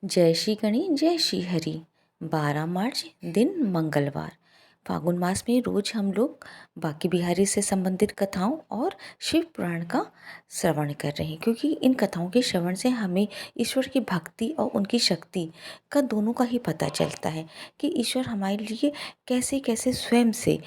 जय श्री गणेश जय श्री हरि। 12 मार्च दिन मंगलवार। फागुन मास में रोज हम लोग बांके बिहारी से संबंधित कथाओं और शिव पुराण का श्रवण कर रहे हैं, क्योंकि इन कथाओं के श्रवण से हमें ईश्वर की भक्ति और उनकी शक्ति का दोनों का ही पता चलता है कि ईश्वर हमारे लिए कैसे कैसे स्वयं से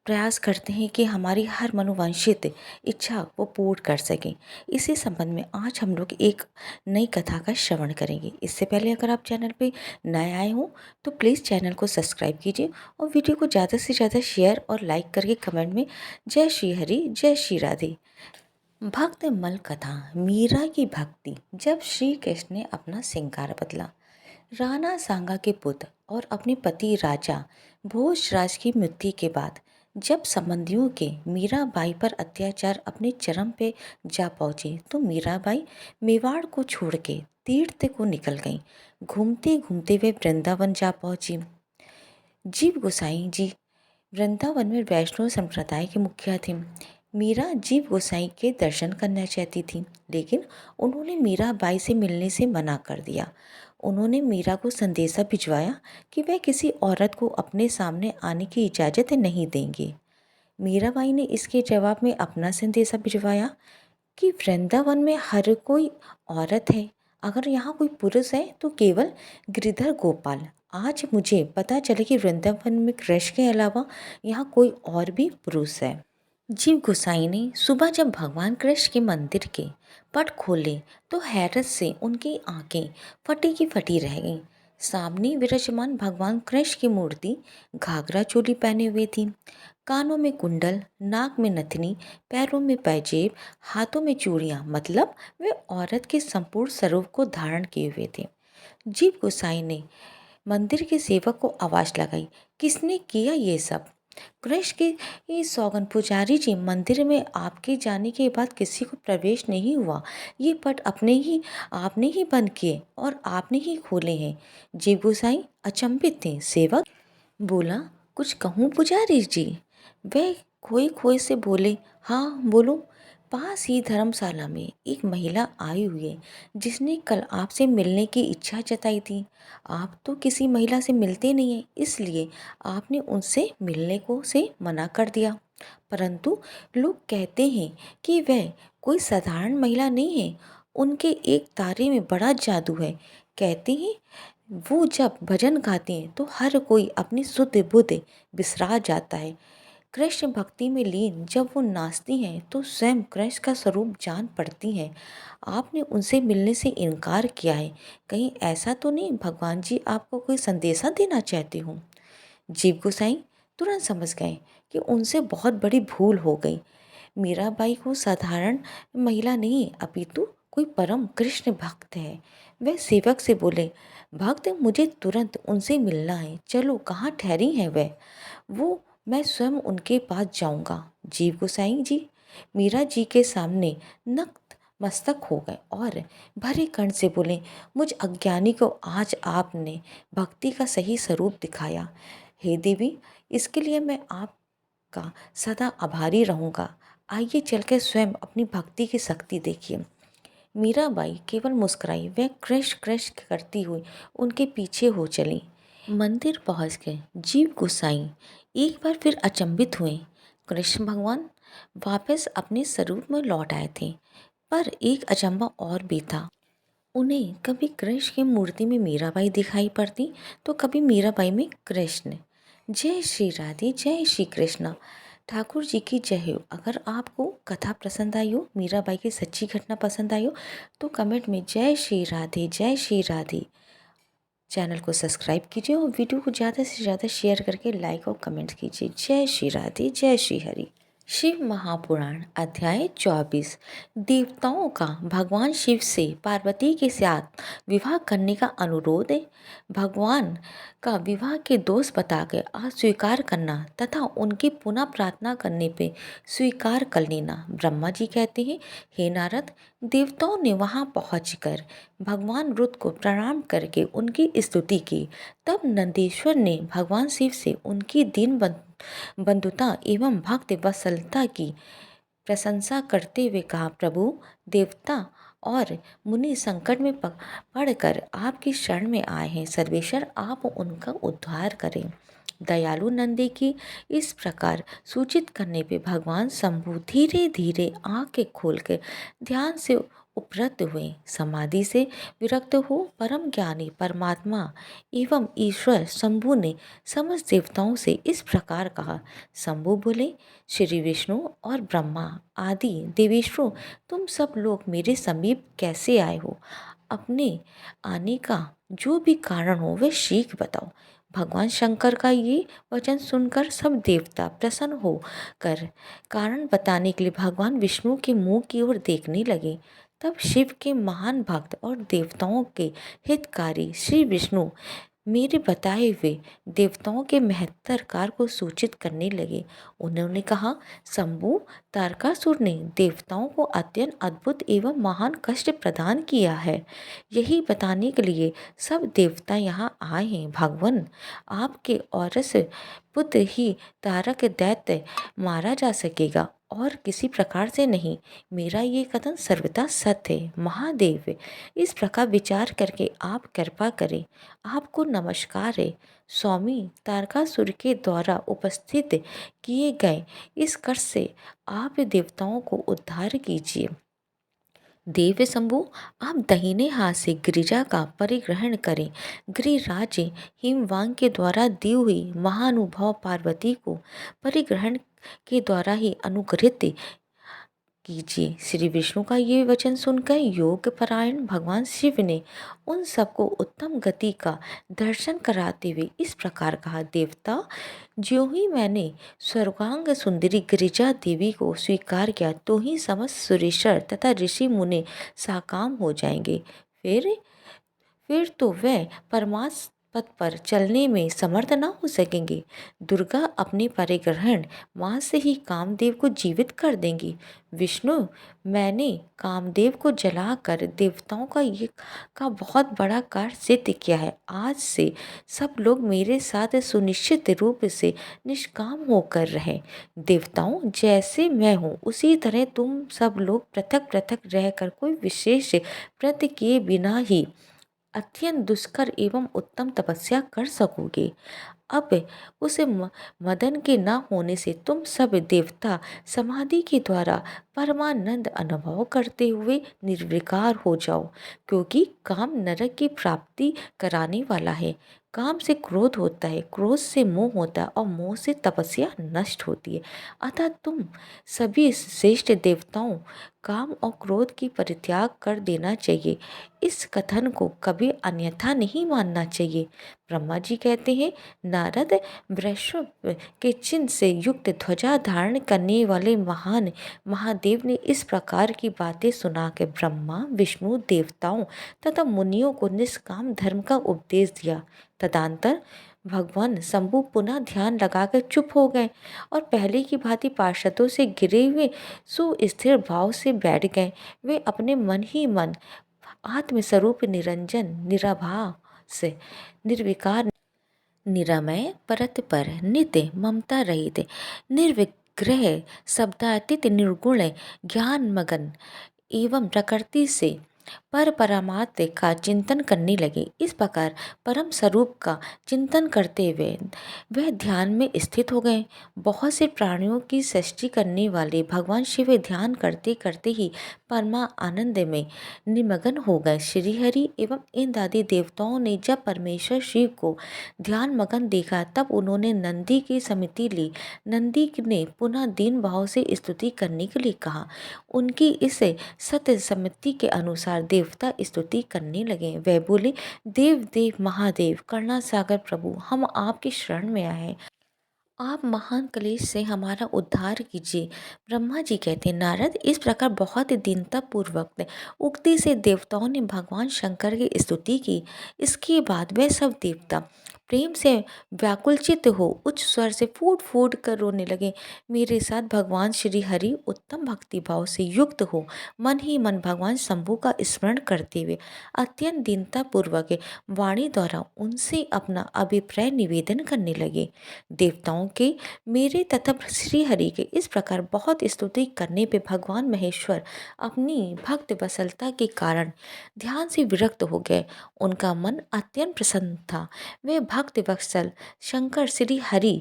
प्रयास करते हैं कि हमारी हर मनोवांछित इच्छा वो पूर्ण कर सकें। इसी संबंध में आज हम लोग एक नई कथा का श्रवण करेंगे। इससे पहले अगर आप चैनल पे नए आए हों तो प्लीज़ चैनल को सब्सक्राइब कीजिए और वीडियो को ज़्यादा से ज़्यादा शेयर और लाइक करके कमेंट में जय श्री हरि जय श्री राधे। भक्त मल कथा। मीरा की भक्ति। जब श्री कृष्ण ने अपना श्रृंगार बदला। राणा सांगा के पुत्र और अपने पति राजा भोजराज की मृत्यु के बाद जब संबंधियों के मीराबाई पर अत्याचार अपने चरम पे जा पहुँचे तो मीराबाई मेवाड़ को छोड़ के तीर्थ को निकल गईं। घूमते घूमते वे वृंदावन जा पहुँची। जीव गोसाई जी वृंदावन में वैष्णव संप्रदाय के मुखिया थे। मीरा जीव गोसाई के दर्शन करना चाहती थी, लेकिन उन्होंने मीराबाई से मिलने से मना कर दिया। उन्होंने मीरा को संदेशा भिजवाया कि वह किसी औरत को अपने सामने आने की इजाज़त नहीं देंगे। मीराबाई ने इसके जवाब में अपना संदेशा भिजवाया कि वृंदावन में हर कोई औरत है, अगर यहाँ कोई पुरुष है तो केवल गिरिधर गोपाल। आज मुझे पता चले कि वृंदावन में कृष्ण के अलावा यहाँ कोई और भी पुरुष है। जीव गोसाई ने सुबह जब भगवान कृष्ण के मंदिर के पट खोले तो हैरत से उनकी आंखें फटी की फटी रह गईं। सामने विराजमान भगवान कृष्ण की मूर्ति घाघरा चोली पहने हुए थी, कानों में कुंडल, नाक में नथनी, पैरों में पैजेब, हाथों में चूड़ियाँ, मतलब वे औरत के संपूर्ण स्वरूप को धारण किए हुए थे। जीव गोसाई ने मंदिर के सेवक को आवाज़ लगाई, किसने किया ये सब? कृष्ण के ये सौगन पुजारी जी, मंदिर में आपके जाने के बाद किसी को प्रवेश नहीं हुआ। ये पट आपने ही बंद किए और आपने ही खोले हैं। जीव गोसाई अचंभित थे। सेवक बोला, कुछ कहूँ पुजारी जी? वह खोए खोए से बोले, हाँ बोलो। पास ही धर्मशाला में एक महिला आई हुई है जिसने कल आपसे मिलने की इच्छा जताई थी। आप तो किसी महिला से मिलते नहीं हैं, इसलिए आपने उनसे मिलने को से मना कर दिया। परंतु लोग कहते हैं कि वह कोई साधारण महिला नहीं है, उनके एक तारे में बड़ा जादू है। कहते हैं वो जब भजन गाते हैं तो हर कोई अपनी शुद्ध बुद्ध बिसरा जाता है। कृष्ण भक्ति में लीन जब वो नाचती हैं तो स्वयं कृष्ण का स्वरूप जान पड़ती हैं। आपने उनसे मिलने से इनकार किया है, कहीं ऐसा तो नहीं भगवान जी आपको कोई संदेशा देना चाहते हो? जीव गोसाई तुरंत समझ गए कि उनसे बहुत बड़ी भूल हो गई। मीराबाई को साधारण महिला नहीं अपितु कोई परम कृष्ण भक्त है। वह सेवक से बोले, भक्त मुझे तुरंत उनसे मिलना है, चलो कहाँ ठहरी हैं वह? वो मैं स्वयं उनके पास जाऊंगा। जीव गोसाई जी मीरा जी के सामने नक्त मस्तक हो गए और भरे कंठ से बोले, मुझ अज्ञानी को आज आपने भक्ति का सही स्वरूप दिखाया। हे देवी, इसके लिए मैं आपका सदा आभारी रहूँगा। आइए चलकर स्वयं अपनी भक्ति की शक्ति देखिए। मीराबाई केवल मुस्कुराई। वह कृष्ण कृष्ण करती हुई उनके पीछे हो चली। मंदिर पहुंच गए। जीव गोसाई एक बार फिर अचंभित हुए। कृष्ण भगवान वापस अपने स्वरूप में लौट आए थे, पर एक अचंबा और भी था। उन्हें कभी कृष्ण की मूर्ति में मीराबाई दिखाई पड़ती तो कभी मीराबाई में कृष्ण। जय श्री राधे जय श्री कृष्णा। ठाकुर जी की जय हो। अगर आपको कथा पसंद आई हो, मीराबाई की सच्ची घटना पसंद आई हो तो कमेंट में जय श्री राधे। चैनल को सब्सक्राइब कीजिए और वीडियो को ज़्यादा से ज़्यादा शेयर करके लाइक और कमेंट कीजिए। जय श्री राधे जय श्री हरि। शिव महापुराण अध्याय 24। देवताओं का भगवान शिव से पार्वती के साथ विवाह करने का अनुरोध है। भगवान का विवाह के दोष बताकर अस्वीकार करना तथा उनकी पुनः प्रार्थना करने पे स्वीकार कर लेना। ब्रह्मा जी कहते हैं, हे नारद, देवताओं ने वहां पहुंचकर भगवान रुद्र को प्रणाम करके उनकी स्तुति की। तब नंदीश्वर ने भगवान शिव से उनकी दीन बंधुता एवं भक्त वत्सलता की प्रशंसा करते हुए कहा, प्रभु, देवता और मुनि संकट में पड़कर आपकी शरण में आए हैं। सर्वेश्वर, आप उनका उद्धार करें। दयालु नंदी की इस प्रकार सूचित करने पे भगवान शंभु धीरे धीरे आंखें खोलकर ध्यान से उपरत हुए। समाधि से विरक्त हो परम ज्ञानी परमात्मा एवं ईश्वर शंभु ने समस्त देवताओं से इस प्रकार कहा। शंभु बोले, श्री विष्णु और ब्रह्मा आदि देवेश्वरों, तुम सब लोग मेरे समीप कैसे आए हो? अपने आने का जो भी कारण हो वह शीघ्र बताओ। भगवान शंकर का ये वचन सुनकर सब देवता प्रसन्न हो कर कारण बताने के लिए भगवान विष्णु के मुंह की ओर देखने लगे। तब शिव के महान भक्त और देवताओं के हितकारी श्री विष्णु मेरे बताए हुए देवताओं के महत्तर कार्य को सूचित करने लगे। उन्होंने कहा, शंभु, तारकासुर ने देवताओं को अत्यंत अद्भुत एवं महान कष्ट प्रदान किया है। यही बताने के लिए सब देवता यहाँ आए हैं। भगवान, आपके औरस पुत्र ही तारक दैत्य मारा जा सकेगा और किसी प्रकार से नहीं। मेरा ये कथन सर्वथा सत्य है। महादेव, इस प्रकार विचार करके आप कृपा करें। आपको नमस्कार है। स्वामी, तारकासुर के द्वारा उपस्थित किए गए इस कष्ट से आप देवताओं को उद्धार कीजिए। देव शंभु, आप दाहिने हाथ से गिरिजा का परिग्रहण करें। गिरिराज हिमवान के द्वारा दी हुई महानुभाव पार्वती को परिग्रहण के द्वारा ही अनुग्रहित कीजिए। श्री विष्णु का ये वचन सुनकर योग परायण भगवान शिव ने उन सबको उत्तम गति का दर्शन कराते हुए इस प्रकार कहा। देवता, ज्यों ही मैंने स्वर्गांग सुंदरी गिरिजा देवी को स्वीकार किया तो ही समस्त सुरेश्वर तथा ऋषि मुनि साकाम हो जाएंगे। फिर तो वह परमात्म पथ पर चलने में समर्थ न हो सकेंगे। दुर्गा अपने परिग्रहण मां से ही कामदेव को जीवित कर देंगी। विष्णु, मैंने कामदेव को जलाकर देवताओं का बहुत बड़ा कार्य सिद्ध किया है। आज से सब लोग मेरे साथ सुनिश्चित रूप से निष्काम होकर रहें। देवताओं, जैसे मैं हूँ उसी तरह तुम सब लोग पृथक पृथक रहकर कोई विशेष व्रत किए बिना ही अत्यंत दुष्कर एवं उत्तम तपस्या कर सकोगे। अब उस मदन के न होने से तुम सब देवता समाधि के द्वारा परमानंद अनुभव करते हुए निर्विकार हो जाओ, क्योंकि काम नरक की प्राप्ति कराने वाला है। काम से क्रोध होता है, क्रोध से मोह होता है और मोह से तपस्या नष्ट होती है। अतः तुम सभी श्रेष्ठ देवताओं काम और क्रोध की परित्याग कर देना चाहिए। इस कथन को कभी अन्यथा नहीं मानना चाहिए। ब्रह्मा जी कहते हैं, नारद, वृषभ के चिन्ह से युक्त ध्वजा धारण करने वाले महान महादेव ने इस प्रकार की बातें सुनाकर ब्रह्मा विष्णु देवताओं तथा मुनियों को निष्काम धर्म का उपदेश दिया। तदंतर भगवान शंभु पुनः ध्यान लगाकर चुप हो गए और पहले की भांति पार्षदों से घिरे हुए सुस्थिर भाव से बैठ गए। वे अपने मन ही मन आत्मस्वरूप निरंजन निराभास से निर्विकार निरामय परत पर नित्य ममता रहित निर्विग्रह शब्दातीत निर्गुण ज्ञान मगन एवं प्रकृति से पर परमात्म का चिंतन करने लगे। इस प्रकार परम स्वरूप का चिंतन करते हुए वह ध्यान में स्थित हो गए। बहुत से प्राणियों की सृष्टि करने वाले भगवान शिव ध्यान करते करते ही परमा आनंद में निमग्न हो गए। श्री हरि एवं इन आदि देवताओं ने जब परमेश्वर शिव को ध्यान मगन देखा तब उन्होंने नंदी की समिति ली। नंदी ने पुनः दीन भाव से स्तुति करने के लिए कहा। उनकी इस सत्य समिति के अनुसार देवता स्तुति करने लगे। वह बोले, देव देव महादेव करुणा सागर प्रभु, हम आपकी शरण में आए। आप महान क्लेश से हमारा उद्धार कीजिए। ब्रह्मा जी कहते, नारद, इस प्रकार बहुत दीनता पूर्वक उक्ति से देवताओं ने भगवान शंकर की स्तुति की। इसके बाद वह सब देवता प्रेम से व्याकुलचित हो उच्च स्वर से फूट फूट कर रोने लगे। मेरे साथ भगवान श्री हरि उत्तम भक्ति भाव से युक्त हो मन ही मन भगवान शंभु का स्मरण करते हुए अत्यंत दीनता पूर्वक वाणी द्वारा उनसे अपना अभिप्राय निवेदन करने लगे। देवताओं के मेरे तथा श्री हरि के इस प्रकार बहुत स्तुति करने पे भगवान महेश्वर अपनी भक्त वत्सलता के कारण ध्यान से विरक्त हो गए। उनका मन अत्यंत प्रसन्न था। वे भक्त वत्सल शंकर श्री हरि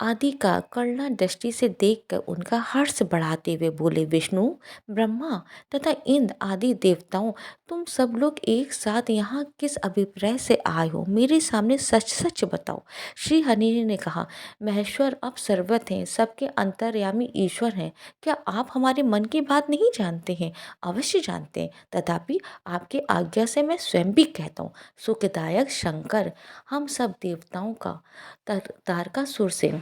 आदि का करुणा दृष्टि से देखकर उनका हर्ष बढ़ाते हुए बोले, विष्णु, ब्रह्मा तथा इंद्र आदि देवताओं, तुम सब लोग एक साथ यहाँ किस अभिप्राय से आए हो? मेरे सामने सच सच बताओ। श्री हरि ने कहा, महेश्वर आप सर्वत्र हैं, सबके अंतर्यामी ईश्वर हैं। क्या आप हमारे मन की बात नहीं जानते हैं? अवश्य जानते हैं, तथापि आपके आज्ञा से मैं स्वयं भी कहता हूँ। सुखदायक शंकर, हम सब देवताओं का तारकासुर से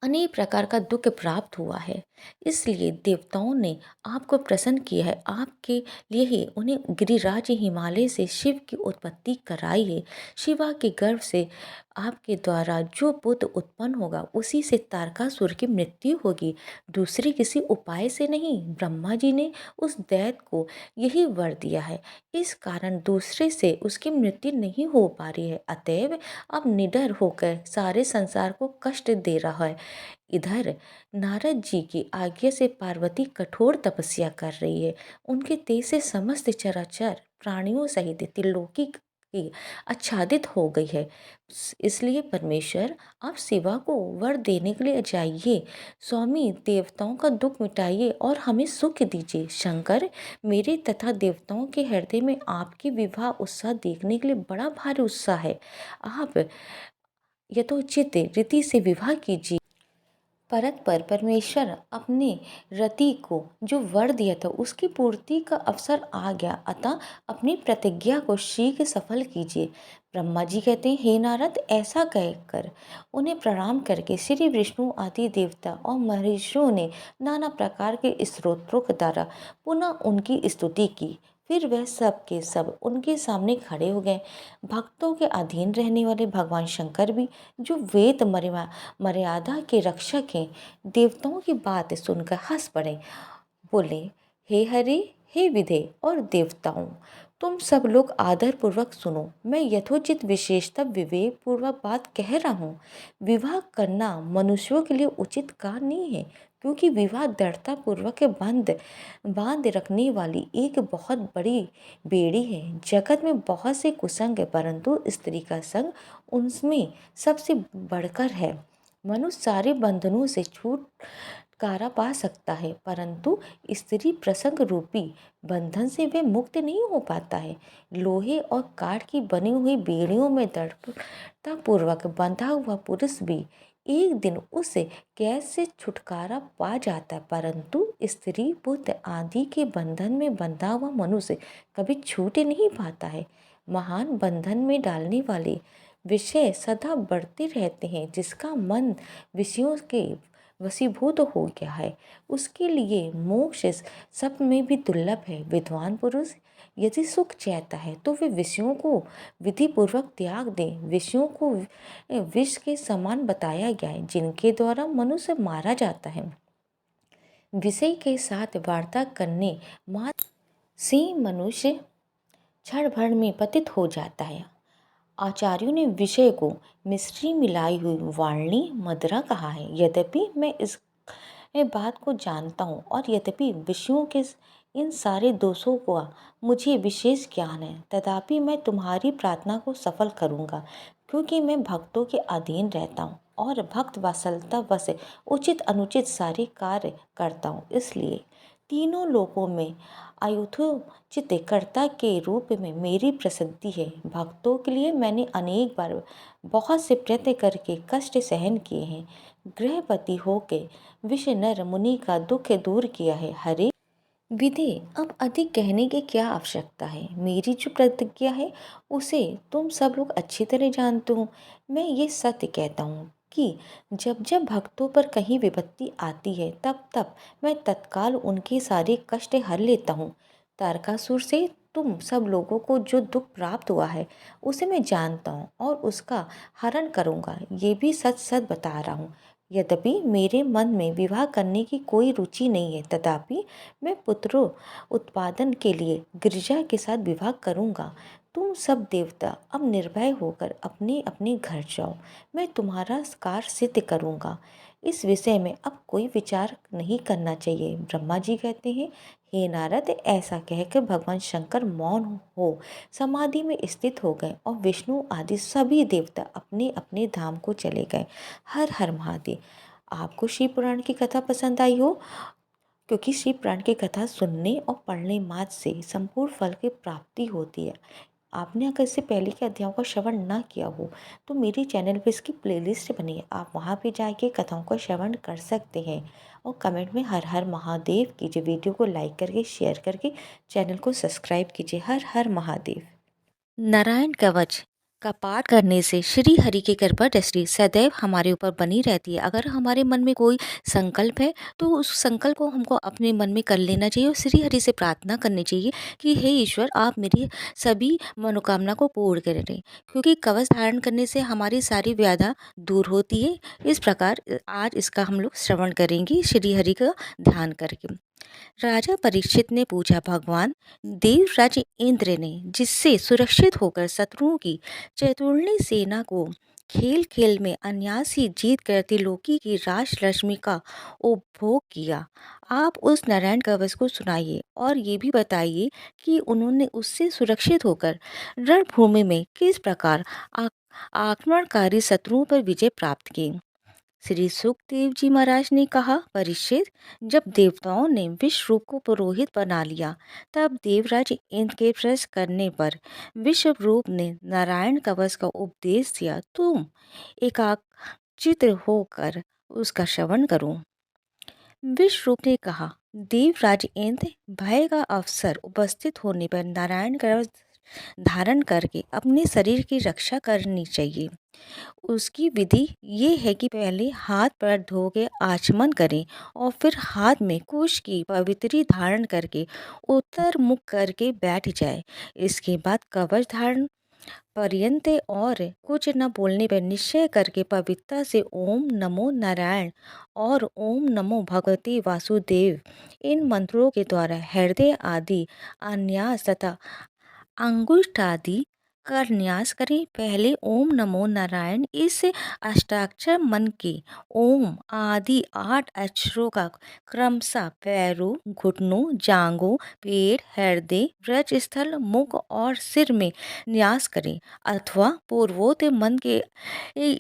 अनेक प्रकार का दुख प्राप्त हुआ है, इसलिए देवताओं ने आपको प्रसन्न किया है। आपके लिए ही उन्हें गिरिराज हिमालय से शिव की उत्पत्ति कराई है। शिवा के गर्भ से आपके द्वारा जो पुत्र उत्पन्न होगा उसी से तारकासुर की मृत्यु होगी, दूसरे किसी उपाय से नहीं। ब्रह्मा जी ने उस दैत्य को यही वर दिया है, इस कारण दूसरे से उसकी मृत्यु नहीं हो पा रही है। अतएव अब निडर होकर सारे संसार को कष्ट दे रहा है। इधर नारद जी की आज्ञा से पार्वती कठोर तपस्या कर रही है। उनके तेज से समस्त चराचर प्राणियों सहित त्रिलोकी की आच्छादित हो गई है। इसलिए परमेश्वर, आप शिवा को वर देने के लिए जाइए। स्वामी, देवताओं का दुख मिटाइए और हमें सुख दीजिए। शंकर, मेरे तथा देवताओं के हृदय में आपके विवाह उत्साह देखने के लिए बड़ा भारी उत्साह है। आप यथोचित रीति से विवाह कीजिए। परत पर परमेश्वर अपने रति को जो वर दिया था उसकी पूर्ति का अवसर आ गया, अतः अपनी प्रतिज्ञा को शीघ्र सफल कीजिए। ब्रह्मा जी कहते हैं, हे नारद, ऐसा कहकर उन्हें प्रणाम करके श्री विष्णु आदि देवता और महर्षियों ने नाना प्रकार के स्तोत्रों के द्वारा पुनः उनकी स्तुति की। फिर वह सब के सब उनके सामने खड़े हो गए। भक्तों के अधीन रहने वाले भगवान शंकर भी, जो वेद मर्यादा के रक्षक हैं, देवताओं की बात सुनकर हंस पड़े। बोले, हे हरि, हे विधे और देवताओं, तुम सब लोग आदर पूर्वक सुनो। मैं यथोचित विशेषतः विवेक पूर्वक बात कह रहा हूँ। विवाह करना मनुष्यों के लिए उचित कार्य नहीं है, क्योंकि विवाह दृढ़ता पूर्वक बांध रखने वाली एक बहुत बड़ी बेड़ी है। जगत में बहुत से कुसंग है, परंतु स्त्री का संग उनमें सबसे बढ़कर है। मनुष्य सारे बंधनों से छुटकारा पा सकता है, परंतु स्त्री प्रसंग रूपी बंधन से वह मुक्त नहीं हो पाता है। लोहे और काठ की बनी हुई बेड़ियों में दृढ़ता पूर्वक बंधा हुआ पुरुष भी एक दिन उस कैद से छुटकारा पा जाता है, परंतु स्त्री पुत्र आदि के बंधन में बंधा हुआ मनुष्य कभी छूट नहीं पाता है। महान बंधन में डालने वाले विषय सदा बढ़ते रहते हैं। जिसका मन विषयों के वशीभूत हो गया है, उसके लिए मोक्ष सब में भी दुर्लभ है। विद्वान पुरुष यदि सुख चाहता है तो वे विषयों को विधि पूर्वक त्याग दें। विषयों को विष के समान बताया गया है, जिनके द्वारा मनुष्य मारा जाता है। विषय के साथ वार्ता करने मात्र से मनुष्य क्षण भर में पतित हो जाता है। आचार्यों ने विषय को मिश्री मिलाई हुई वार्णी मदिरा कहा है। यद्यपि मैं इस बात को जानता हूँ और यद्यपि विषयों के इन सारे दोषों का मुझे विशेष ज्ञान है, तथापि मैं तुम्हारी प्रार्थना को सफल करूँगा, क्योंकि मैं भक्तों के अधीन रहता हूँ और भक्त वात्सलता वश उचित अनुचित सारे कार्य करता हूँ। इसलिए तीनों लोकों में आयुधोचित कर्ता के रूप में मेरी प्रसिद्धि है। भक्तों के लिए मैंने अनेक बार बहुत से प्रयत्न करके कष्ट सहन किए हैं। गृहपति होके विषय नर मुनि का दुख दूर किया है। हरे विधे, अब अधिक कहने की क्या आवश्यकता है। मेरी जो प्रतिज्ञा है उसे तुम सब लोग अच्छी तरह जानते हो। मैं ये सत्य कहता हूँ कि जब जब भक्तों पर कहीं विपत्ति आती है, तब तब मैं तत्काल उनके सारे कष्ट हर लेता हूँ। तारकासुर से तुम सब लोगों को जो दुख प्राप्त हुआ है उसे मैं जानता हूँ और उसका हरण करूँगा, ये भी सच सच बता रहा हूँ। यद्यपि मेरे मन में विवाह करने की कोई रुचि नहीं है, तथापि मैं पुत्रों उत्पादन के लिए गिरिजा के साथ विवाह करूँगा। तुम सब देवता अब निर्भय होकर अपने अपने घर जाओ, मैं तुम्हारा कार्य सिद्ध करूँगा। इस विषय में अब कोई विचार नहीं करना चाहिए। ब्रह्मा जी कहते हैं, हे नारद, ऐसा कहकर भगवान शंकर मौन हो समाधि में स्थित हो गए और विष्णु आदि सभी देवता अपने अपने धाम को चले गए। हर हर महादेव। आपको शिव पुराण की कथा पसंद आई हो, क्योंकि शिव पुराण की कथा सुनने और पढ़ने मात्र से संपूर्ण फल की प्राप्ति होती है। आपने अगर इससे पहले के अध्यायों का श्रवण ना किया हो तो मेरे चैनल पे इसकी प्लेलिस्ट बनी है, आप वहाँ पे जाके कथाओं का श्रवण कर सकते हैं। और कमेंट में हर हर महादेव कीजिए, वीडियो को लाइक करके शेयर करके चैनल को सब्सक्राइब कीजिए। हर हर महादेव। नारायण कवच का पाठ करने से श्री हरि की कृपा दृष्टि सदैव हमारे ऊपर बनी रहती है। अगर हमारे मन में कोई संकल्प है तो उस संकल्प को हमको अपने मन में कर लेना चाहिए और श्री हरि से प्रार्थना करनी चाहिए कि हे ईश्वर, आप मेरी सभी मनोकामना को पूर्ण करें, क्योंकि कवच धारण करने से हमारी सारी व्याधा दूर होती है। इस प्रकार आज इसका हम लोग श्रवण करेंगे श्री हरि का ध्यान करके। राजा परीक्षित ने पूछा, भगवान, देवराज इंद्र ने जिससे सुरक्षित होकर शत्रुओं की चतुर्णी सेना को खेल खेल में अनायास ही जीत कर त्रिलोकी की राज लक्ष्मी का उपभोग किया, आप उस नारायण कवच को सुनाइए और ये भी बताइए कि उन्होंने उससे सुरक्षित होकर रणभूमि में किस प्रकार आक्रमणकारी शत्रुओं पर विजय प्राप्त की। श्री सुखदेव जी महाराज ने कहा, परीक्षित, जब देवताओं ने विश्वरूप को पुरोहित बना लिया तब देवराज इंद्र के प्रश्न करने पर विश्वरूप ने नारायण कवच का उपदेश दिया। तुम एकाग्रचित्त होकर उसका श्रवण करो। विश्वरूप ने कहा, देवराज इंद्र, भय का अवसर उपस्थित होने पर नारायण कवच धारण करके अपने शरीर की रक्षा करनी चाहिए। उसकी विधि ये है कि पहले हाथ पैर धो के आचमन करें और फिर हाथ में कुश की पवित्री धारण करके उत्तर मुख करके बैठ जाए। इसके बाद कवच धारण पर्यंत और कुछ न बोलने पर निश्चय करके पवित्रता से ओम नमो नारायण और ओम नमो भगवते वासुदेव इन मंत्रों के द्वारा हृदय आदि अन्यास तथा अंगुष्ठ आदि कर न्यास करें। पहले ओम नमो नारायण इस अष्टाक्षर मन के ओम आदि 8 अक्षरों का क्रमशः पैरों, घुटनों, जांघों, पेट, हृदय, ब्रज स्थल, मुख और सिर में न्यास करें, अथवा पूर्वोक्त मन के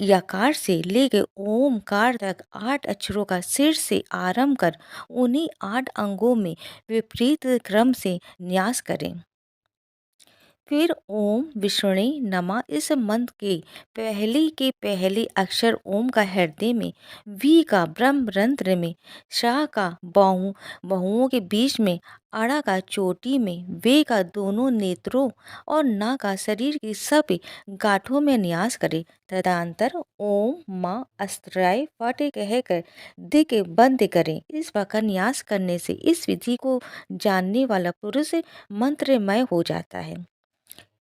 यकार से लेकर ओमकार तक 8 अक्षरों का सिर से आरंभ कर उन्हीं 8 अंगों में विपरीत क्रम से न्यास करें। फिर ओम विष्णु नमः इस मंत्र के पहले अक्षर ओम का हृदय में, वी का ब्रह्म रंध्र में, शाह का बाहुओं के बीच में, अड़ा का चोटी में, वे का दोनों नेत्रों और ना का शरीर की सब गांठों में न्यास करे। तदंतर ओम माँ अस्त्राय फट कहकर दिक बंद करें। इस प्रकार न्यास करने से इस विधि को जानने वाला पुरुष मंत्रमय हो जाता है।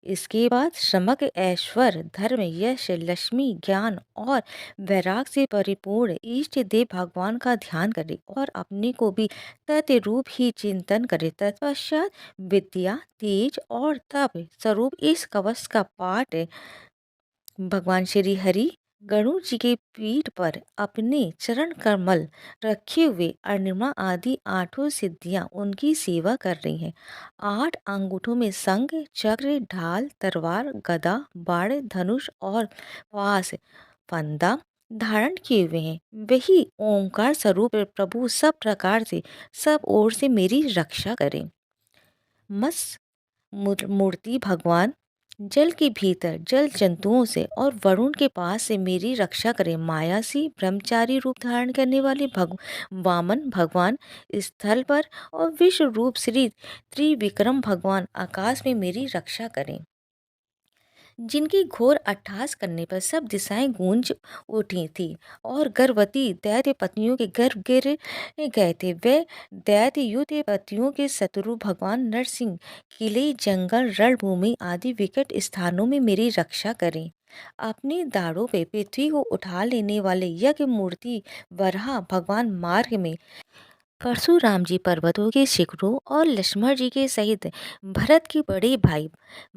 इसके बाद समग्र ऐश्वर्य, धर्म, यश, लक्ष्मी, ज्ञान और वैराग से परिपूर्ण इष्ट देव भगवान का ध्यान करे और अपने को भी तत् रूप ही चिंतन करे। तत्पश्चात विद्या, तेज और तप स्वरूप इस कवच का पाठ भगवान श्री हरि गणु जी के पीठ पर अपने चरण कमल रखे हुए अणिमा आदि 8 सिद्धियां उनकी सेवा कर रही हैं। 8 अंगूठों में शंख, चक्र, ढाल, तलवार, गदा, बाण, धनुष और पास फंदा धारण किए हुए हैं। वही ओंकार स्वरूप प्रभु सब प्रकार से सब ओर से मेरी रक्षा करें। मस मूर्ति भगवान जल के भीतर जल जंतुओं से और वरुण के पास से मेरी रक्षा करें। माया से ब्रह्मचारी रूप धारण करने वाले वामन भगवान स्थल पर और विश्व रूप श्री त्रिविक्रम भगवान आकाश में मेरी रक्षा करें। जिनकी घोर अट्टहास करने पर सब दिशाएं गूंज उठी थी और गर्भवती दैत्य पत्नियों के गर्भ गिर गए थे। वे दैत्य युद्ध पतियों के शत्रु भगवान नरसिंह किले, जंगल, रणभूमि आदि विकट स्थानों में मेरी रक्षा करें। अपनी दाढ़ों पे पृथ्वी को उठा लेने वाले यज्ञ मूर्ति वराह भगवान मार्ग में परशुराम जी पर्वतों के शिखरों और लक्ष्मण जी के सहित भरत के बड़े भाई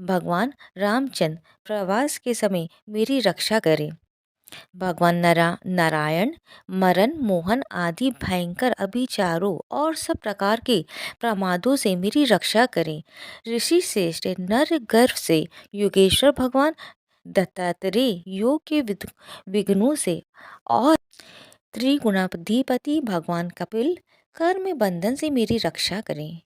भगवान रामचंद्र प्रवास के समय मेरी रक्षा करें। भगवान नारायण मरण मोहन आदि भयंकर अभिचारों और सब प्रकार के प्रमादों से मेरी रक्षा करें। ऋषि श्रेष्ठ नर गर्भ से योगेश्वर भगवान दत्तात्रेय योग के विघ्नों से और त्रिगुणाधिपति भगवान कपिल कर्म बंधन से मेरी रक्षा करें।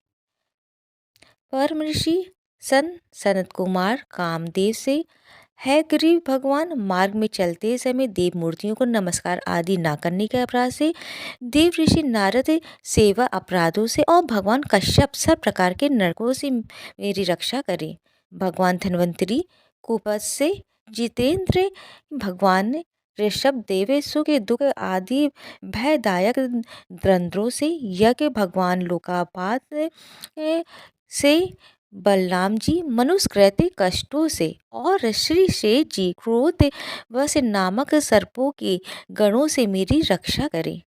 परम ऋषि सनत कुमार कामदेव से है ग्रीव भगवान मार्ग में चलते समय देव मूर्तियों को नमस्कार आदि ना करने के अपराध से, देव ऋषि नारद सेवा अपराधों से और भगवान कश्यप सब प्रकार के नरकों से मेरी रक्षा करें। भगवान धन्वंतरी कुपथ से, जितेंद्र भगवान ऋषभ देवेशु के दुख आदि भयदायक द्वंद्वों से, यज्ञ भगवान लोकापात से, बलराम जी मनुष्यकृत कष्टों से और श्री शेष जी क्रोध वश नामक सर्पों के गणों से मेरी रक्षा करें।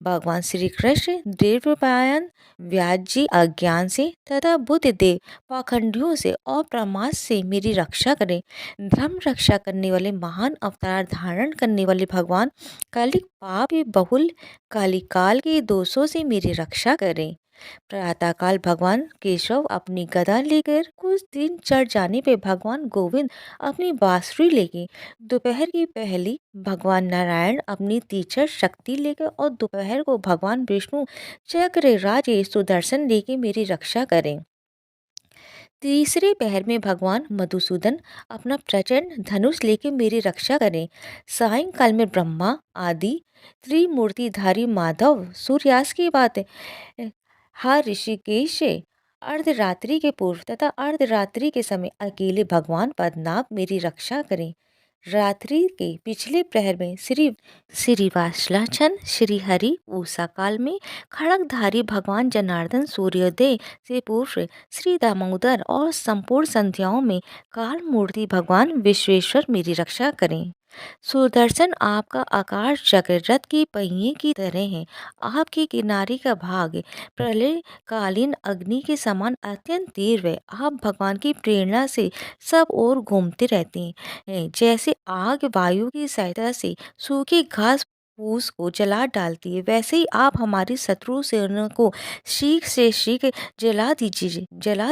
भगवान श्री कृष्ण देवपायन व्यास जी अज्ञान से तथा बुद्ध देव पाखंडियों से और प्रमाद से मेरी रक्षा करें। धर्म रक्षा करने वाले महान अवतार धारण करने वाले भगवान कालिक पाप बहुल कालिकाल के दोषों से मेरी रक्षा करें। प्रातःकाल भगवान केशव अपनी गदा लेकर, कुछ दिन चढ़ जाने पे भगवान गोविंद अपनी बांसुरी लेके, दोपहर की पहली भगवान नारायण अपनी तीक्ष्ण शक्ति लेकर और दोपहर को भगवान विष्णु चक्र राजे सुदर्शन लेके मेरी रक्षा करें। तीसरे पहर में भगवान मधुसूदन अपना प्रचंड धनुष लेके मेरी रक्षा करें। सायंकाल में ब्रह्मा आदि त्रिमूर्तिधारी माधव सूर्यास्त की बात ऋषिकेश अर्धरात्रि के पूर्व तथा अर्धरात्रि के समय अकेले भगवान पद्मनाभ मेरी रक्षा करें। रात्रि के पिछले प्रहर में श्री वासलाचन श्री हरि उषा काल में खड़गधारी भगवान जनार्दन सूर्योदय से पूर्व श्री दामोदर और संपूर्ण संध्याओं में काल मूर्ति भगवान विश्वेश्वर मेरी रक्षा करें। सुदर्शन आपका आकार चक्र रथ के पहिए की तरह है। आपके किनारे का भाग प्रलय कालीन अग्नि के समान अत्यंत तीव्र है। आप भगवान की प्रेरणा से सब ओर घूमते रहते हैं। जैसे आग वायु की सहायता से सूखी घास फूस को जला डालती है, वैसे ही आप हमारी शत्रु सेना को शीघ्र से शीघ्र जला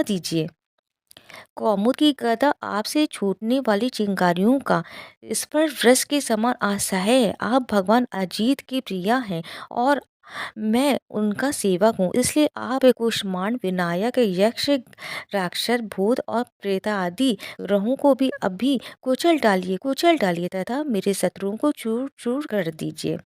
दीजिए। कौमुद की गदा आपसे छूटने वाली चिंगारियों का स्पर्श वृष के समान असह्य है। आप भगवान अजीत की प्रिया हैं और मैं उनका सेवक हूँ, इसलिए आप कुष्मांड विनायक यक्ष राक्षस भूत और प्रेत आदि ग्रहों को भी अभी कुचल डालिए तथा मेरे शत्रुओं को चूर चूर कर दीजिए।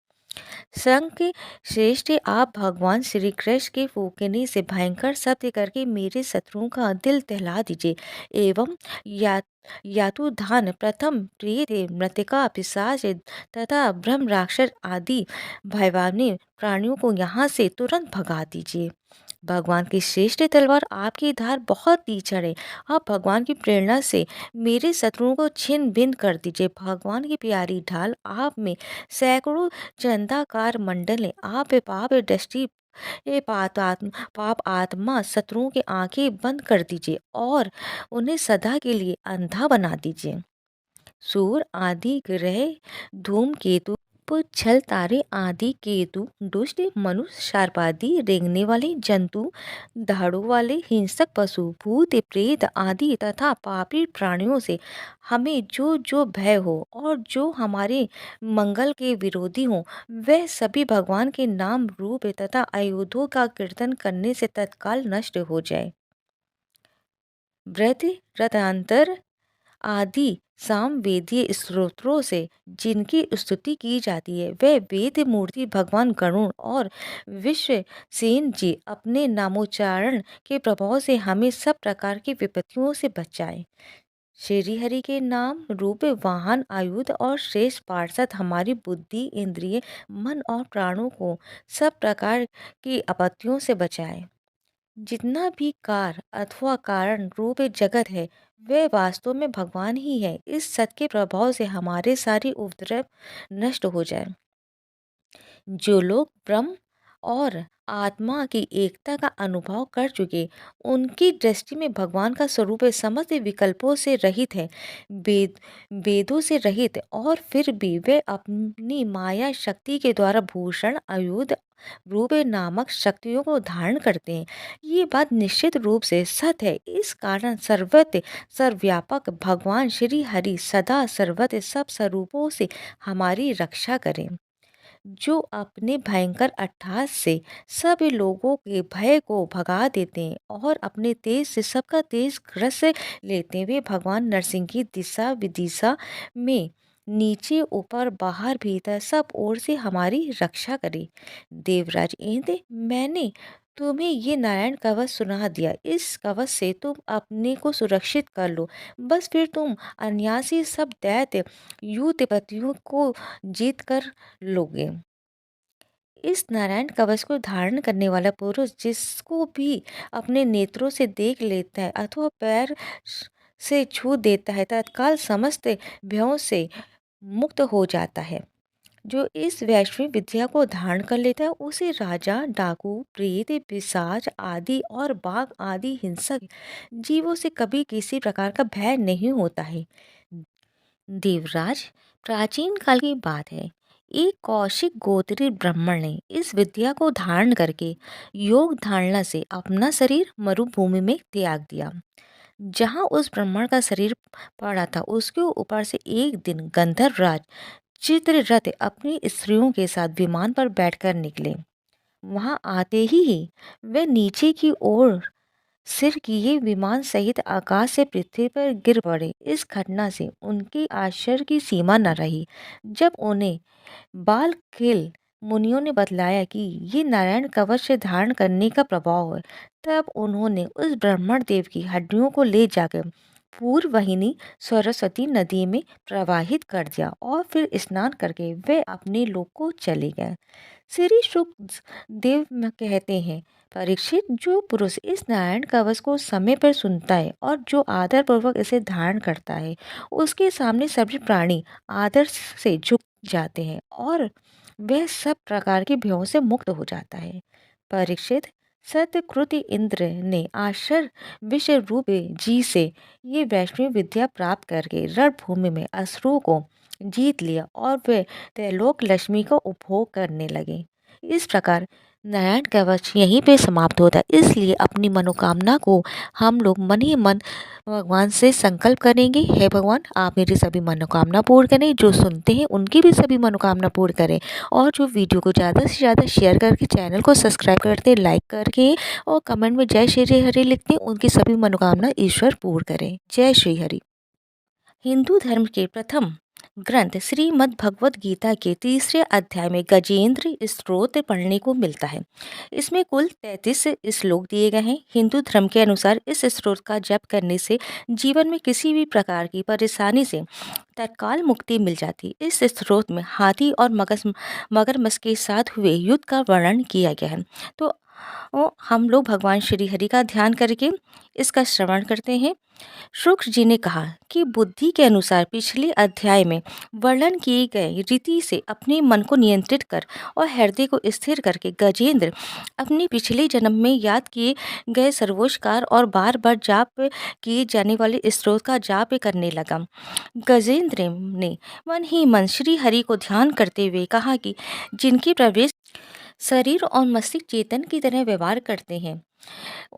संघ के श्रेष्ठ आप भगवान श्री कृष्ण के फूकने से भयंकर शब्द करके मेरे शत्रुओं का दिल दहला दीजिए एवं यातुधान प्रथम प्रेत मृतिका पिशाच तथा ब्रह्म राक्षस आदि भयवानी प्राणियों को यहाँ से तुरंत भगा दीजिए। भगवान की श्रेष्ठ तलवार आपकी धार बहुत तीक्ष्ण है। आप भगवान की प्रेरणा से मेरे शत्रुओं को छिन्न भिन्न कर दीजिए। भगवान की प्यारी ढाल आप में सैकड़ों चंदाकार मंडल है। आप पाप दृष्टि पाप आत्मा शत्रुओं की आंखें बंद कर दीजिए और उन्हें सदा के लिए अंधा बना दीजिए। सूर्य आदि ग्रह धूमकेतु छल तारे आदि केतु दुष्ट मनुष्य सर्प आदि रेंगने वाले जंतु दाढ़ों वाले हिंसक पशु भूत प्रेत आदि तथा पापी प्राणियों से हमें जो जो भय हो और जो हमारे मंगल के विरोधी हो, वह सभी भगवान के नाम रूप तथा आयुधों का कीर्तन करने से तत्काल नष्ट हो जाए। व्रत रतांतर आदि सामवेदीय स्तोत्रों से जिनकी स्तुति की जाती है, वह वेद मूर्ति भगवान गरुण और विश्वसेन जी अपने नामोच्चारण के प्रभाव से हमें सब प्रकार की विपत्तियों से बचाए। श्रीहरि के नाम रूप वाहन आयुध और श्रेष्ठ पार्षद हमारी बुद्धि इंद्रिय मन और प्राणों को सब प्रकार की आपत्तियों से बचाए। जितना भी कार अथवा कारण रूप जगत है वह वास्तव में भगवान ही है। इस सत्य के प्रभाव से हमारे सारी उपद्रव नष्ट हो जाए। जो लोग ब्रह्म और आत्मा की एकता का अनुभव कर चुके उनकी दृष्टि में भगवान का स्वरूप समस्त विकल्पों से रहित है, वेद वेदों से रहित, और फिर भी वे अपनी माया शक्ति के द्वारा भूषण आयुध रूप नामक शक्तियों को धारण करते हैं। ये बात निश्चित रूप से सत्य है। इस कारण सर्वत्र सर्वव्यापक भगवान श्री हरि सदा सर्वत्र सब स्वरूपों से हमारी रक्षा करें। जो अपने भयंकर अट्टहास से सभी लोगों के भय को भगा देते हैं और अपने तेज से सबका तेज ग्रस लेते हैं, वे भगवान नरसिंह की दिशा विदिशा में नीचे ऊपर बाहर भीतर सब ओर से हमारी रक्षा करे। देवराज इंद्र, मैंने तुम्हें ये नारायण कवच सुना दिया। इस कवच से तुम अपने को सुरक्षित कर लो। बस फिर तुम अनायासी सब दैत्य युद्धपतियों को जीत कर लोगे। इस नारायण कवच को धारण करने वाला पुरुष जिसको भी अपने नेत्रों से देख लेता है अथवा पैर से छू देता है तत्काल समस्त भयों से मुक्त हो जाता है। जो इस वैश्विक विद्या को धारण कर लेता है उसे राजा डाकू प्रेत पिशाच आदि और बाघ आदि हिंसक जीवों से कभी किसी प्रकार का भय नहीं होता है। देवराज, प्राचीन काल की बात है। एक कौशिक गोत्री ब्राह्मण ने इस विद्या को धारण करके योग धारणा से अपना शरीर मरुभूमि में त्याग दिया। जहाँ उस ब्राह्मण का शरीर पड़ा था उसके ऊपर से एक दिन गंधर्व राज चित्ररथ अपनी स्त्रियों के साथ विमान पर बैठकर निकले। वहां आते ही वे नीचे की ओर सिर किए विमान सहित आकाश से पृथ्वी पर गिर पड़े। इस घटना से उनके आश्चर्य की सीमा न रही। जब उन्हें बालखिल मुनियों ने बतलाया कि ये नारायण कवच से धारण करने का प्रभाव है, तब उन्होंने उस ब्राह्मण देव की हड्डियों को ले जाकर पूर्ववाहिनी सरस्वती नदी में प्रवाहित कर दिया और फिर स्नान करके वे अपने लोक को चले गए। श्री शुक देव कहते हैं, परीक्षित, जो पुरुष इस नारायण कवच को समय पर सुनता है और जो आदर पूर्वक इसे धारण करता है उसके सामने सभी प्राणी आदर से झुक जाते हैं और वह सब प्रकार के भयों से मुक्त हो जाता है। परीक्षित, सत्यकृत इंद्र ने आश्चर्य विषय रूप जी से ये वैष्णव विद्या प्राप्त करके रणभूमि में असुरों को जीत लिया और वे त्रैलोक लक्ष्मी का उपभोग करने लगे। इस प्रकार नारायण कवच यहीं पे समाप्त होता है। इसलिए अपनी मनोकामना को हम लोग मन ही मन भगवान से संकल्प करेंगे, हे भगवान आप मेरी सभी मनोकामना पूर्ण करें, जो सुनते हैं उनकी भी सभी मनोकामना पूर्ण करें, और जो वीडियो को ज़्यादा से ज़्यादा शेयर करके चैनल को सब्सक्राइब करते, लाइक करके और कमेंट में जय श्री हरि लिखते, उनकी सभी मनोकामना ईश्वर पूर्ण करें। जय श्री हरि। हिंदू धर्म के प्रथम ग्रंथ श्रीमद् भगवत गीता के तीसरे अध्याय में गजेंद्र स्तोत्र पढ़ने को मिलता है। इसमें कुल 33 श्लोक दिए गए हैं। हिंदू धर्म के अनुसार इस स्तोत्र का जप करने से जीवन में किसी भी प्रकार की परेशानी से तत्काल मुक्ति मिल जाती। इस स्तोत्र में हाथी और मगरमच्छ के साथ हुए युद्ध का वर्णन किया गया है। तो हम लोग भगवान श्री हरि का ध्यान करके इसका श्रवण करते हैं। शुक्र जी ने कहा कि बुद्धि के अनुसार पिछले अध्याय में वर्णन किए गए रीति से अपने मन को नियंत्रित कर और हृदय को स्थिर करके गजेंद्र अपने पिछले जन्म में याद किए गए सर्वोच्चकार और बार बार जाप किए जाने वाले स्त्रोत का जाप करने लगा। गजेंद्र ने मन ही मन श्री हरि को ध्यान करते हुए कहा कि जिनके प्रवेश शरीर और मस्तिष्क चेतन की तरह व्यवहार करते हैं,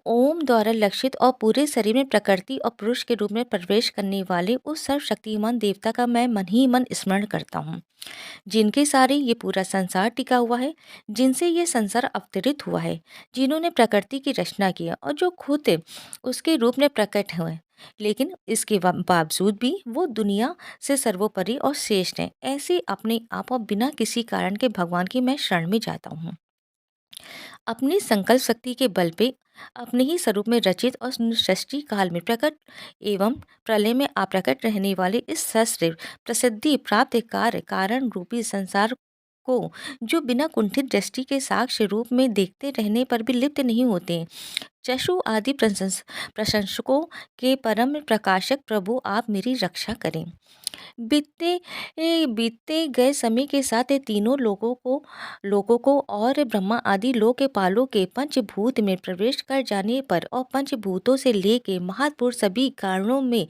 ओम द्वारा लक्षित और पूरे शरीर में प्रकृति और पुरुष के रूप में प्रवेश करने वाले उस सर्वशक्तिमान देवता का मैं मन ही मन स्मरण करता हूँ, जिनके सारे ये पूरा संसार टिका हुआ है, जिनसे ये संसार अवतरित हुआ है, जिन्होंने प्रकृति की रचना किया और जो खुद उसके रूप में प्रकट हुए, लेकिन इसके बावजूद भी वो दुनिया से सर्वोपरि और श्रेष्ठ है। ऐसे अपने आप और बिना किसी कारण के भगवान की मैं शरण में जाता हूँ। अपनी संकल्प शक्ति के बल पे अपने ही स्वरूप में रचित और सृष्टि काल में प्रकट एवं प्रलय में अप्रकट रहने वाले इस सहस्त्र प्रसिद्धि प्राप्त कार्य कारण रूपी संसार को जो बिना कुंठित दृष्टि के साक्ष्य रूप में देखते रहने पर भी लिप्त नहीं होते। चशु आदि प्रशंसकों के परम प्रकाशक प्रभु आप मेरी रक्षा करें। बीतते गए समय के साथ ये तीनों लोगों को और ब्रह्मा आदि लोक के पालों के पंचभूत में प्रवेश कर जाने पर और पंचभूतों से लेके महापुरुष सभी कारणों में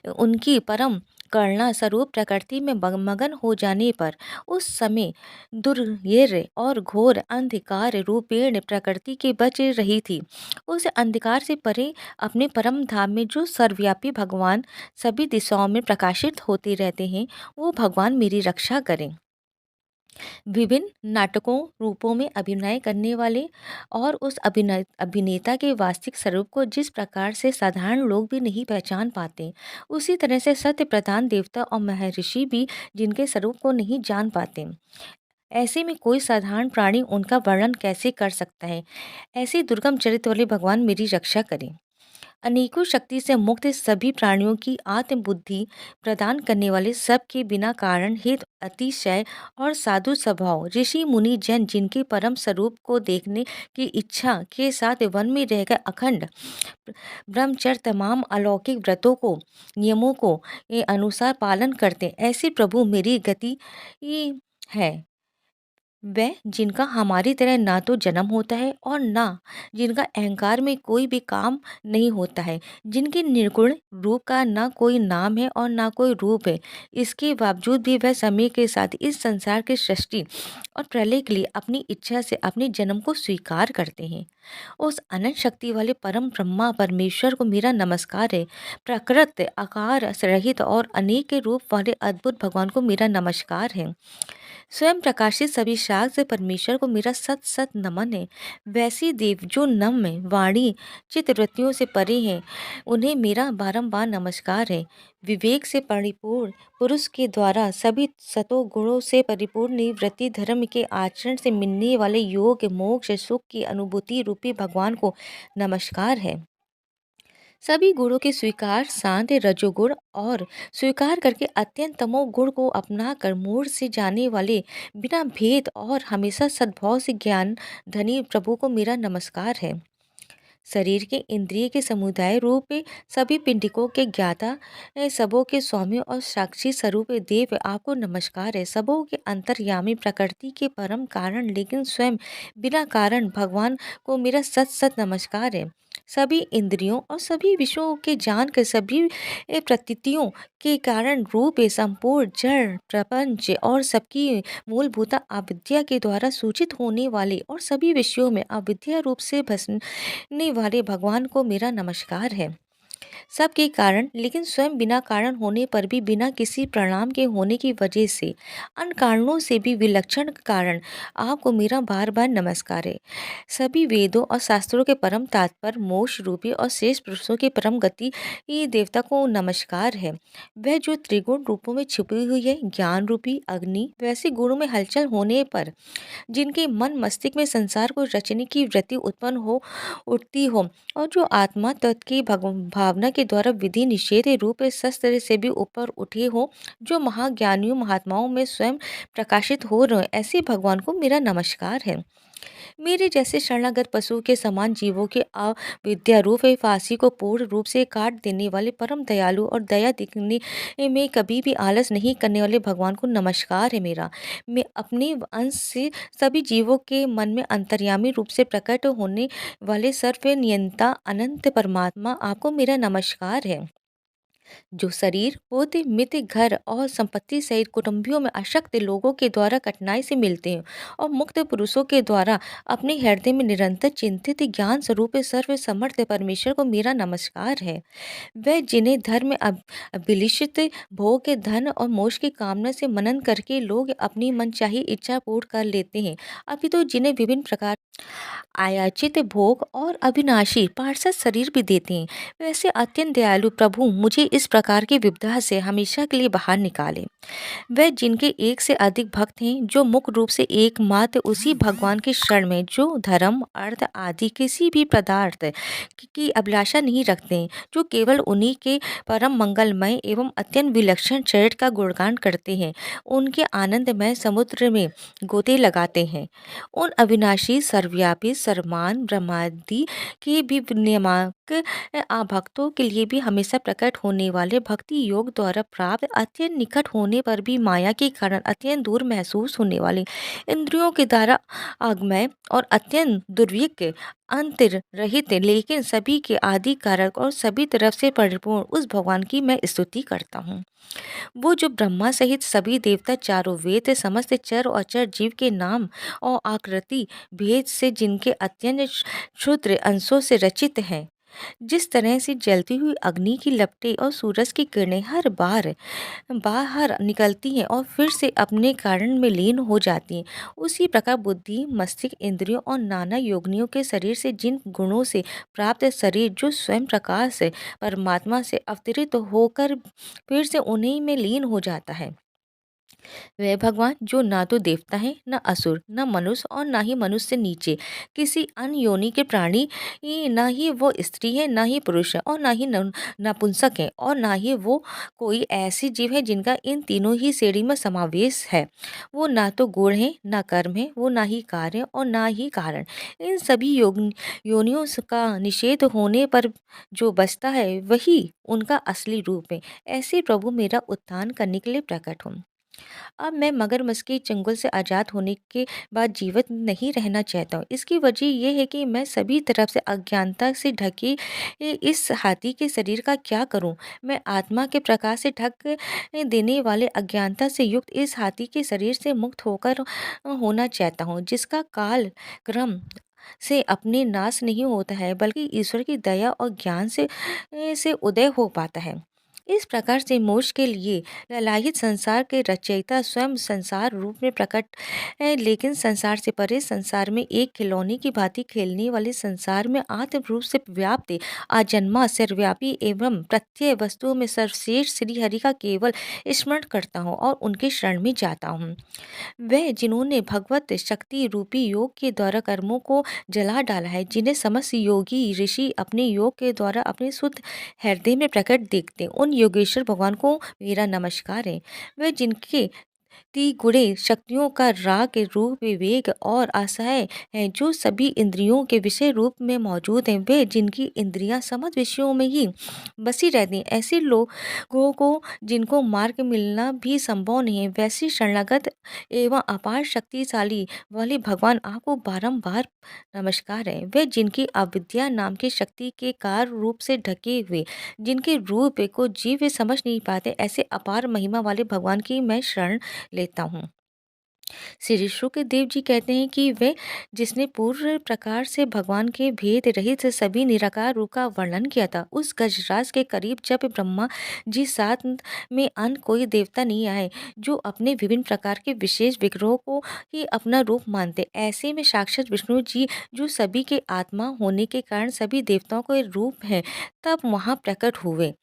उनकी परम करुणा स्वरूप प्रकृति में मगन हो जाने पर उस समय दुर्येर और घोर अंधकार रूपेण प्रकृति के बच रही थी। उस अंधकार से परे अपने परम धाम में जो सर्वव्यापी भगवान सभी दिशाओं में प्रकाशित होते रहते हैं, वो भगवान मेरी रक्षा करें। विभिन्न नाटकों रूपों में अभिनय करने वाले और उस अभिनेता के वास्तविक स्वरूप को जिस प्रकार से साधारण लोग भी नहीं पहचान पाते, उसी तरह से सत्य प्रधान देवता और महर्षि भी जिनके स्वरूप को नहीं जान पाते, ऐसे में कोई साधारण प्राणी उनका वर्णन कैसे कर सकता है। ऐसे दुर्गम चरित्र वाले भगवान मेरी रक्षा करें। अनेकों शक्ति से मुक्त सभी प्राणियों की आत्म बुद्धि प्रदान करने वाले सबके बिना कारण हित अतिशय और साधु स्वभाव ऋषि मुनि जन जिनके परम स्वरूप को देखने की इच्छा के साथ वन में रहकर अखंड ब्रह्मचर्य तमाम अलौकिक व्रतों को नियमों को के अनुसार पालन करते, ऐसे प्रभु मेरी गति है। वह जिनका हमारी तरह ना तो जन्म होता है और ना जिनका अहंकार में कोई भी काम नहीं होता है, जिनके निर्गुण रूप का ना कोई नाम है और ना कोई रूप है, इसके बावजूद भी वह समय के साथ इस संसार की सृष्टि और प्रलय के लिए अपनी इच्छा से अपने जन्म को स्वीकार करते हैं। उस अनंत शक्ति वाले परम ब्रह्मा परमेश्वर को मेरा नमस्कार है। प्रकृत आकार रहित और अनेक रूप वाले अद्भुत भगवान को मेरा नमस्कार है। स्वयं प्रकाशित सभी शाख से परमेश्वर को मेरा सत सत नमन है। वैसी देव जो नम्य वाणी चित्तवृत्तियों से परे हैं, उन्हें मेरा बारंबार नमस्कार है। विवेक से परिपूर्ण पुरुष के द्वारा सभी सतो गुणों से परिपूर्ण निवृत्ति धर्म के आचरण से मिलने वाले योग मोक्ष सुख की अनुभूति रूपी भगवान को नमस्कार है। सभी गुणों के स्वीकार शांत रजोगुण और स्वीकार करके अत्यंत तमोगुण को अपना कर मूढ़ से जाने वाले बिना भेद और हमेशा सद्भाव से ज्ञान धनी प्रभु को मेरा नमस्कार है। शरीर के इंद्रिय के समुदाय रूप सभी पिंडिकों के ज्ञाता सबों के स्वामी और साक्षी स्वरूप देव आपको नमस्कार है। सबों के अंतर्यामी प्रकृति के परम कारण लेकिन स्वयं बिना कारण भगवान को मेरा सत सत नमस्कार है। सभी इंद्रियों और सभी विषयों के जान कर सभी प्रतीतियों के कारण रूप संपूर्ण जड़ प्रपंच और सबकी मूलभूत अविद्या के द्वारा सूचित होने वाले और सभी विषयों में अविद्या रूप से भसने वाले भगवान को मेरा नमस्कार है। सबके कारण लेकिन स्वयं बिना कारण होने पर भी बिना किसी परिणाम के होने की वजह से अन्य कारणों से भी विलक्षण कारण आपको मेरा बार बार नमस्कार है। सभी वेदों और शास्त्रों के परम तात्पर्य मोक्ष रूपी और शेष पुरुषों के परम गति देवता को नमस्कार है। वह जो त्रिगुण रूपों में छुपी हुई है, ज्ञान रूपी अग्नि वैसे गुणों में हलचल होने पर जिनके मन मस्तिष्क में संसार को रचने की वृत्ति उत्पन्न हो उठती हो और जो आत्मा तत्व की भावना के द्वारा विधि निषेध रूप शस्त्र से भी ऊपर उठे हो, जो महाज्ञानियों महात्माओं में स्वयं प्रकाशित हो रहे, ऐसे भगवान को मेरा नमस्कार है। मेरे जैसे शरणागत पशु के समान जीवों के अविद्या रूप फांसी को पूर्ण रूप से काट देने वाले परम दयालु और दया दिखने में कभी भी आलस नहीं करने वाले भगवान को नमस्कार है मेरा। मैं अपने अंश से सभी जीवों के मन में अंतर्यामी रूप से प्रकट होने वाले सर्व नियंता अनंत परमात्मा आपको मेरा नमस्कार है। जो शरीर होते मित्र घर और संपत्ति सहित कुटुंबियों में अशक्त लोगों के द्वारा कठिनाई से मिलते हैं और मुक्त पुरुषों के द्वारा अपने हृदय में निरंतर चिंतित ज्ञान स्वरूप सर्व समर्थ परमेश्वर को मेरा नमस्कार है। वह जिन्हें धर्म में अभिलिषित भोग के धन और मोक्ष की कामना से मनन करके लोग अपनी मनचाही इच्छा पूर्ण कर लेते हैं, अभी तो जिन्हें विभिन्न प्रकार आयाचित भोग और अविनाशी पार्षद शरीर भी देते हैं, वैसे अत्यंत दयालु प्रभु मुझे इस प्रकार की विपदा से हमेशा के लिए बाहर निकाले। वह जिनके एक से अधिक भक्त हैं, जो मुख्य रूप से एकमात्र उसी भगवान की शरण में, जो धर्म अर्थ आदि किसी भी पदार्थ की अभिलाषा नहीं रखते हैं, जो केवल उन्हीं के परम मंगलमय एवं अत्यंत विलक्षण चरित्र का गुणगान करते हैं, उनके आनंदमय समुद्र में गोते लगाते हैं। उन अविनाशी सर्वव्यापी सर्वमान ब्रह्मादि के भी नियामक भक्तों के लिए भी हमेशा प्रकट होने वाले भक्ति योग द्वारा प्राप्त अत्यंत निकट होने पर भी माया के कारण अत्यंत दूर महसूस होने वाले इंद्रियों के द्वारा आगमय और अत्यंत दुर्विज्ञ अंतर रहित लेकिन सभी के आदि कारक और सभी तरफ से परिपूर्ण उस भगवान की मैं स्तुति करता हूँ। वो जो ब्रह्मा सहित सभी देवता चारों वेद समस्त चर और अचर जीव के नाम और आकृति भेद से जिनके अत्यंत क्षुद्र अंशों से रचित हैं, जिस तरह से जलती हुई अग्नि की लपटें और सूरज की किरणें हर बार बाहर निकलती हैं और फिर से अपने कारण में लीन हो जाती हैं, उसी प्रकार बुद्धि मस्तिष्क इंद्रियों और नाना योगिनियों के शरीर से जिन गुणों से प्राप्त शरीर जो स्वयं प्रकाश परमात्मा से अवतरित होकर फिर से उन्हीं में लीन हो जाता है, वह भगवान जो ना तो देवता है न असुर न मनुष्य और ना ही मनुष्य से नीचे किसी अन्य योनि के प्राणी, ना ही वो स्त्री है ना ही पुरुष है और ना ही नपुंसक है और ना ही वो कोई ऐसी जीव है जिनका इन तीनों ही श्रेणी में समावेश है। वो ना तो गुण है ना कर्म है, वो ना ही कार्य और ना ही कारण। इन सभी योनियों का निषेध होने पर जो बचता है वही उनका असली रूप है। ऐसे प्रभु मेरा उत्थान करने के लिए प्रकट हो। अब मैं मगरमच्छ के चंगुल से आज़ाद होने के बाद जीवित नहीं रहना चाहता हूँ। इसकी वजह ये है कि मैं सभी तरफ से अज्ञानता से ढके इस हाथी के शरीर का क्या करूँ। मैं आत्मा के प्रकाश से ढक देने वाले अज्ञानता से युक्त इस हाथी के शरीर से मुक्त होकर होना चाहता हूँ, जिसका काल क्रम से अपने नाश नहीं होता है बल्कि ईश्वर की दया और ज्ञान से उदय हो पाता है। इस प्रकार से मोक्ष के लिए ललाहित संसार के रचयिता स्वयं संसार रूप में प्रकट है, लेकिन संसार से परे संसार में एक खिलौने की भांति खेलने वाले संसार में आत्म रूप से व्याप्त अजन्मा सर्वव्यापी एवं प्रत्यय वस्तुओं में सर्वश्रेष्ठ श्री हरि का केवल स्मरण करता हूँ और उनके शरण में जाता हूँ। वह जिन्होंने भगवत शक्ति रूपी योग के द्वारा कर्मों को जला डाला है, जिन्हें समस्त योगी ऋषि अपने योग के द्वारा अपने शुद्ध हृदय में प्रकट देखते हैं, उन योगेश्वर भगवान को मेरा नमस्कार है। वह जिनके गुणे शक्तियों का राग रूप विवेक और आशाएं हैं, जो सभी इंद्रियों के विषय रूप में मौजूद हैं, वे जिनकी इंद्रियां समस्त विषयों में ही बसी रहती हैं, ऐसे लोगों को जिनको मार्ग मिलना भी संभव नहीं है, वैसी शरणागत एवं अपार शक्तिशाली वाले भगवान आपको बारंबार नमस्कार है। वे जिनकी अविद्या नाम की शक्ति के कार रूप से ढके हुए, जिनके रूप को जीव समझ नहीं पाते, ऐसे अपार महिमा वाले भगवान की मैं शरण लेता हूँ। श्री शुक्रदेव जी कहते हैं कि वे जिसने पूर्ण प्रकार से भगवान के भेद रहित सभी निराकार रूप का वर्णन किया था, उस गजराज के करीब जब ब्रह्मा जी साथ में अन्य कोई देवता नहीं आए जो अपने विभिन्न प्रकार के विशेष विग्रहों को ही अपना रूप मानते, ऐसे में साक्षात विष्णु जी जो सभी के आत्मा होने के कारण सभी देवताओं के रूप हैं, तब वहाँ प्रकट हुए।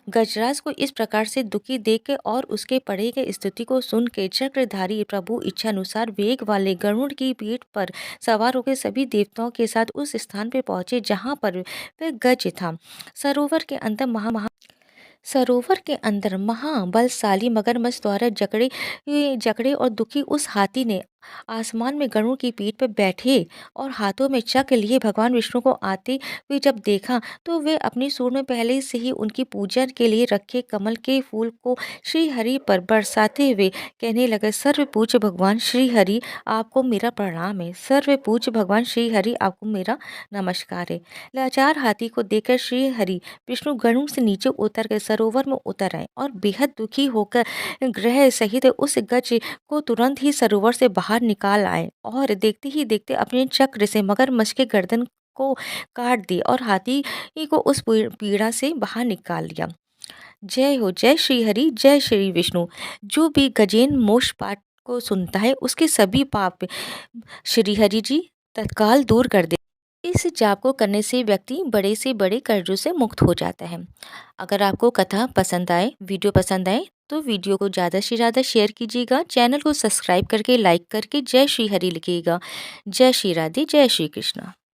गजराज को इस प्रकार से दुखी देख के और उसके पढ़े गए स्तुति को सुन के चक्रधारी प्रभु इच्छानुसार वेग वाले गरुड़ की पीठ पर सवार होकर सभी देवताओं के साथ उस स्थान पर पहुंचे जहां पर वह गज था। सरोवर के अंदर महाबलशाली मगरमच्छ द्वारा जकड़े जकड़े और दुखी उस हाथी ने आसमान में गरुड़ की पीठ पर बैठे और हाथों में चक्र लिए भगवान विष्णु को आते हुए जब देखा, तो वे अपनी सूंड में पहले से ही उनकी पूजा के लिए रखे कमल के फूल को श्री हरि पर बरसाते हुए कहने लगे, सर्व पूज्य भगवान श्री हरि आपको मेरा प्रणाम है। सर्व पूज्य भगवान श्री हरि आपको मेरा नमस्कार है। लाचार हाथी को देखकर श्री हरि विष्णु गरुड़ से नीचे उतर कर सरोवर में उतर आए और बेहद दुखी होकर ग्रह सहित उस गज को तुरंत ही सरोवर से बाहर निकाल आए और देखते ही देखते अपने चक्र से मगरमच्छ के गर्दन को काट दी और हाथी को उस पीड़ा से बाहर निकाल लिया। जय हो, जय श्री हरि, जय श्री विष्णु। जो भी गजेन मोक्ष पाठ को सुनता है उसके सभी पाप श्री हरि जी तत्काल दूर कर दे। इस जाप को करने से व्यक्ति बड़े से बड़े कर्जों से मुक्त हो जाता है। अगर आपको कथा पसंद आए, वीडियो पसंद आए, तो वीडियो को ज़्यादा से ज़्यादा शेयर कीजिएगा। चैनल को सब्सक्राइब करके, लाइक करके जय श्री हरि लिखिएगा। जय श्री राधे, जय श्री कृष्णा।